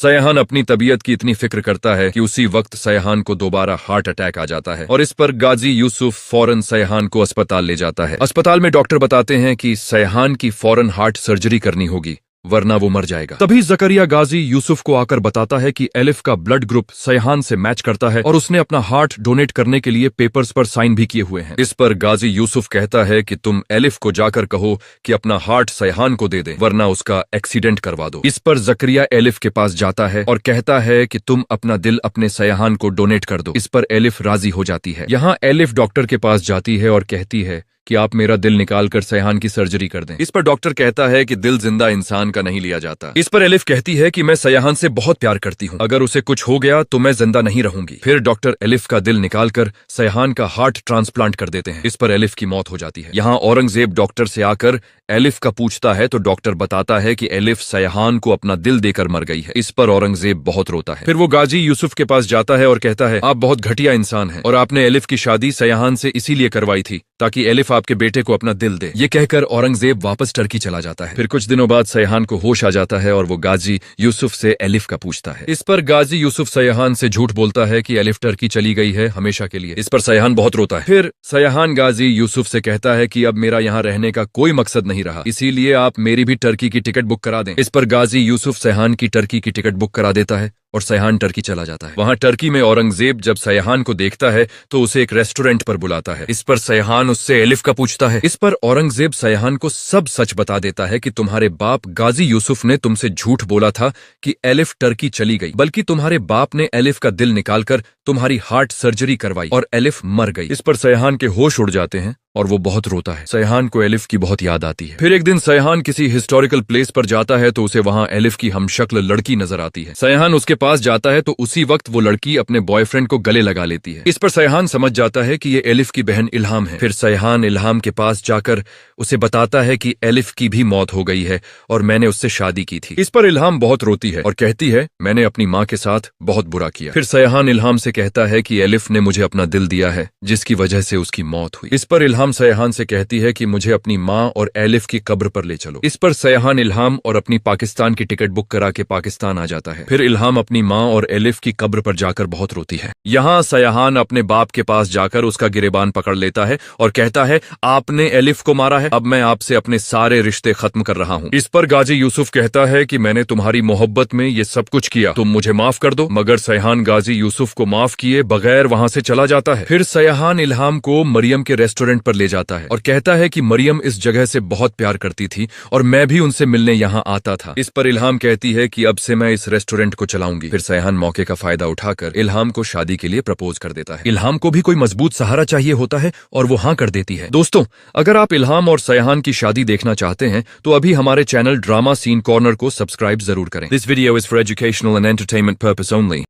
सयाहान अपनी तबीयत की इतनी फिक्र करता है कि उसी वक्त सयाहान को दोबारा हार्ट अटैक आ जाता है और इस पर गाजी यूसुफ फौरन सयाहान को अस्पताल ले जाता है। अस्पताल में डॉक्टर बताते हैं कि सयाहान की फौरन हार्ट सर्जरी करनी होगी वरना वो मर जाएगा। तभी जकरिया गाजी यूसुफ को आकर बताता है कि एलिफ का ब्लड ग्रुप सयाहान से मैच करता है और उसने अपना हार्ट डोनेट करने के लिए पेपर्स पर साइन भी किए हुए हैं। इस पर गाजी यूसुफ कहता है कि तुम एलिफ को जाकर कहो कि अपना हार्ट सयाहान को दे दे वरना उसका एक्सीडेंट करवा दो। इस पर जकरिया एलिफ के पास जाता है और कहता है कि तुम अपना दिल अपने सयाहान को डोनेट कर दो। इस पर एलिफ राजी हो जाती है। यहाँ एलिफ डॉक्टर के पास जाती है और कहती है कि आप मेरा दिल निकाल कर सयाहान की सर्जरी कर दें। इस पर डॉक्टर कहता है कि दिल जिंदा इंसान का नहीं लिया जाता। इस पर एलिफ कहती है कि मैं सयाहान से बहुत प्यार करती हूँ, अगर उसे कुछ हो गया तो मैं जिंदा नहीं रहूंगी। फिर डॉक्टर एलिफ का दिल निकाल कर सयाहान का हार्ट ट्रांसप्लांट कर देते हैं। इस पर एलिफ की मौत हो जाती है। यहाँ औरंगजेब डॉक्टर से आकर एलिफ का पूछता है तो डॉक्टर बताता है कि एलिफ सयाहान को अपना दिल देकर मर गई है। इस पर औरंगजेब बहुत रोता है। फिर वो गाजी यूसुफ के पास जाता है और कहता है आप बहुत घटिया इंसान हैं और आपने एलिफ की शादी सयाहान से इसीलिए करवाई थी ताकि एलिफ आपके बेटे को अपना दिल दे। ये कहकर औरंगजेब वापस टर्की चला जाता है। फिर कुछ दिनों बाद सयाहान को होश आ जाता है और वो गाजी यूसुफ से एलिफ का पूछता है। इस पर गाजी यूसुफ सयाहान से झूठ बोलता है कि एलिफ टर्की चली गई है हमेशा के लिए। इस पर सयाहान बहुत रोता है। फिर सयाहान गाजी यूसुफ से कहता है कि अब मेरा यहाँ रहने का कोई मकसद नहीं रहा, इसीलिए आप मेरी भी टर्की की टिकट बुक करा दें। इस पर गाजी यूसुफ सयाहान की टर्की की टिकट बुक करा देता है और सयाहान टर्की चला जाता है। वहां टर्की में औरंगजेब जब सयाहान को देखता है तो उसे एक रेस्टोरेंट पर बुलाता है। इस पर सयाहान उससे एलिफ का पूछता है। इस पर औरंगजेब सयाहान को सब सच बता देता है कि तुम्हारे बाप गाजी यूसुफ ने तुमसे झूठ बोला था कि एलिफ टर्की चली गई, बल्कि तुम्हारे बाप ने एलिफ का दिल निकालकर तुम्हारी हार्ट सर्जरी करवाई और एलिफ मर गई। इस पर सयाहान के होश उड़ जाते हैं और वो बहुत रोता है। सयाहान को एलिफ की बहुत याद आती है। फिर एक दिन सयाहान किसी हिस्टोरिकल प्लेस पर जाता है तो उसे वहां एलिफ की हमशक्ल लड़की नजर आती है। सयाहान उसके पास जाता है तो उसी वक्त वो लड़की अपने बॉयफ्रेंड को गले लगा लेती है। इस पर सयाहान समझ जाता है कि ये एलिफ की बहन इल्हाम है। फिर सयाहान इल्हाम के पास जाकर उसे बताता है कि एलिफ की भी मौत हो गई है और मैंने उससे शादी की थी। इस पर इल्हाम बहुत रोती है और कहती है मैंने अपनी माँ के साथ बहुत बुरा किया। फिर सयाहान इल्हाम से कहता है कि एलिफ ने मुझे अपना दिल दिया है जिसकी वजह से उसकी मौत हुई। इस पर इल्हाम सयाहान से कहती है कि मुझे अपनी माँ और एलिफ की कब्र पर ले चलो। इस पर सयाहान इल्हाम और अपनी पाकिस्तान की टिकट बुक करा के पाकिस्तान आ जाता है। फिर इल्हाम अपनी माँ और एलिफ की कब्र पर जाकर बहुत रोती है। यहाँ सयाहान अपने बाप के पास जाकर उसका गिरेबान पकड़ लेता है और कहता है आपने एलिफ को मारा है, अब मैं आपसे अपने सारे रिश्ते खत्म कर रहा हूँ। इस पर गाजी यूसुफ कहता है कि मैंने तुम्हारी मोहब्बत में ये सब कुछ किया, तुम मुझे माफ कर दो। मगर सयाहान गाजी यूसुफ को माफ किए बगैर वहां से चला जाता है। फिर सयाहान इल्हाम को मरियम के रेस्टोरेंट पर ले जाता है और कहता है कि मरियम इस जगह से बहुत प्यार करती थी और मैं भी उनसे मिलने यहाँ आता था। इस पर इल्हाम कहती है कि अब से मैं इस रेस्टोरेंट को चलाऊंगी। फिर सयाहान मौके का फायदा उठाकर इल्हाम को शादी के लिए प्रपोज कर देता है। इल्हाम को भी कोई मजबूत सहारा चाहिए होता है और वो हाँ कर देती है। दोस्तों, अगर आप इल्हाम और सयाहान की शादी देखना चाहते हैं तो अभी हमारे चैनल ड्रामा सीन कॉर्नर को सब्सक्राइब जरूर करें। This video is for educational and entertainment purpose only.